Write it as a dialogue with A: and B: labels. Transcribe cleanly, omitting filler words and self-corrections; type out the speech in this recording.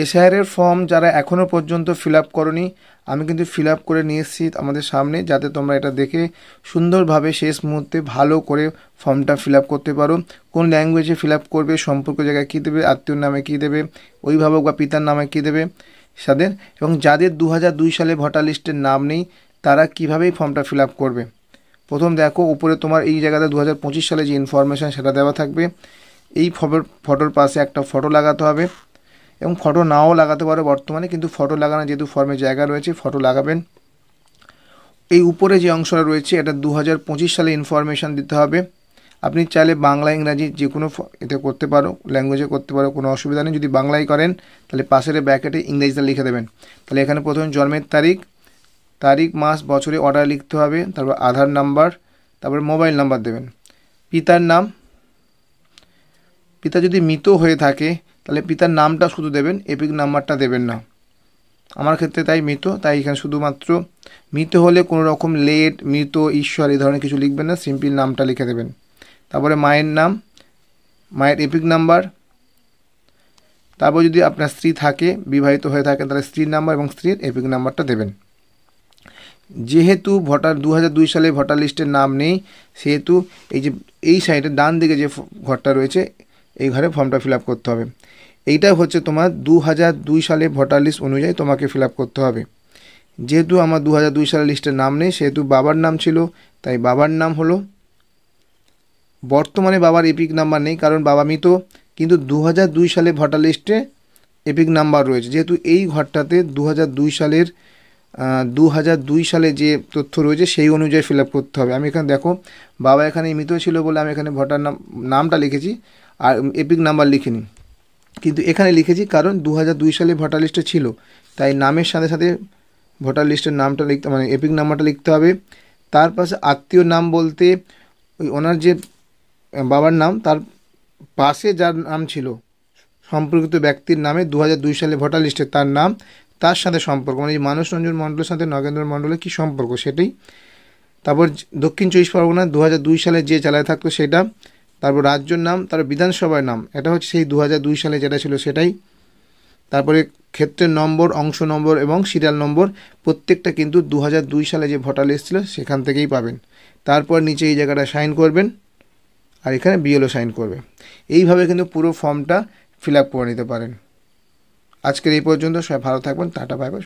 A: এসআইআরের ফর্ম যারা এখনও পর্যন্ত ফিল আপ করনি, আমি কিন্তু ফিল আপ করে নিয়ে এসেছি আমাদের সামনে, যাতে তোমরা এটা দেখে সুন্দরভাবে শেষ মুহূর্তে ভালো করে ফর্মটা ফিল আপ করতে পারো। কোন ল্যাঙ্গুয়েজে ফিল আপ করবে, সম্পর্ক জায়গায় কী দেবে, আত্মীয়র নামে কী দেবে, অভিভাবক বা পিতার নামে কী দেবে তাদের, এবং যাদের 2002 সালে ভোটার লিস্টের নাম নেই তারা কীভাবে ফর্মটা ফিল আপ করবে। প্রথম দেখো উপরে তোমার এই জায়গাতে 2025 সালে যে ইনফরমেশান সেটা দেওয়া থাকবে। এই ফটোর পাশে একটা ফটো লাগাতে হবে, এবং ফটো নাও লাগাতে পারো বর্তমানে, কিন্তু ফটো লাগানো যেহেতু ফর্মে জায়গা রয়েছে ফটো লাগাবেন। এই উপরে যে অংশটা রয়েছে এটা 2025 সালে ইনফরমেশান দিতে হবে। আপনি চাইলে বাংলা ইংরাজি যে কোনো এতে করতে পারো, ল্যাঙ্গুয়েজে করতে পারো, কোনো অসুবিধা নেই। যদি বাংলায় করেন তাহলে পাশের ব্র্যাকেটে ইংরেজিতে লিখে দেবেন। তাহলে এখানে প্রথমে জন্মের তারিখ মাস বছরে অর্ডার লিখতে হবে, তারপর আধার নাম্বার, তারপর মোবাইল নাম্বার দেবেন। পিতার নাম, পিতা যদি মৃত হয়ে থাকে তাহলে পিতার নামটা শুধু দেবেন, এপিক নাম্বারটা দেবেন না। আমার ক্ষেত্রে তাই মৃত, তাই এখানে শুধুমাত্র মৃত হলে কোনো রকম লেট, মৃত, ঈশ্বর এই ধরনের কিছু লিখবেন না, সিম্পল নামটা লিখে দেবেন। তারপরে মায়ের নাম, মায়ের এপিক নাম্বার, তারপর যদি আপনার স্ত্রী থাকে, বিবাহিত হয়ে থাকে, তাহলে স্ত্রীর নাম্বার এবং স্ত্রীর এপিক নাম্বারটা দেবেন। যেহেতু 2002 সালে ভোটার লিস্টের নাম নেই, সেহেতু এই সাইডে ডান দিকে যে ঘরটা রয়েছে এই ঘরে ফর্মটা ফিল আপ করতে হবে। এইটা হচ্ছে তোমার 2002 সালে ভোটার লিস্ট অনুযায়ী তোমাকে ফিল আপ করতে হবে। যেহেতু আমার 2002 সালের লিস্টের নাম নেই, সেহেতু বাবার নাম ছিল, তাই বাবার নাম হলো। বর্তমানে বাবার এপিক নাম্বার নেই কারণ বাবা মৃত, কিন্তু 2002 সালে ভোটার লিস্টে এপিক নাম্বার রয়েছে। যেহেতু এই ঘরটাতে 2002 সালে যে তথ্য রয়েছে সেই অনুযায়ী ফিল আপ করতে হবে। আমি এখানে দেখো বাবা এখানে মৃত ছিল বলে আমি এখানে ভোটার নামটা লিখেছি আর এপিক নাম্বার লিখিনি, কিন্তু এখানে লিখেছি কারণ 2002 সালে ভোটার লিস্টে ছিল, তাই নামের সাথে সাথে ভোটার লিস্টের নামটা লিখতে মানে এপিক নাম্বারটা লিখতে হবে। তার পাশে আত্মীয় নাম বলতে ওই ওনার যে বাবার নাম তার পাশে যার নাম ছিল সম্পর্কিত ব্যক্তির নামে 2002 সালে ভোটার লিস্টে তার নাম, তার সাথে সম্পর্ক মানে মানস রঞ্জন মণ্ডলের সাথে নগেন্দ্র মণ্ডলের কী সম্পর্ক সেটাই। তারপর দক্ষিণ 24 পরগনা 2002 সালে যে চালায় থাকতো সেটা, তারপর রাজ্যর নাম, তারপর বিধানসভার নাম, এটা হচ্ছে সেই 2002 সালে যেটা ছিল সেটাই। তারপরে ক্ষেত্রের নম্বর, অংশ নম্বর এবং সিরিয়াল নম্বর প্রত্যেকটা কিন্তু 2002 সালে যে ভোটার লিস্ট ছিল সেখান থেকেই পাবেন। তারপর নিচে এই জায়গাটা সাইন করবেন আর এখানে বিএলও সাইন করবে। এইভাবে কিন্তু পুরো ফর্মটা ফিল আপ করে নিতে পারেন। আজকের এই পর্যন্ত, সবাই ভালো থাকবেন, টাটা বাই বাই।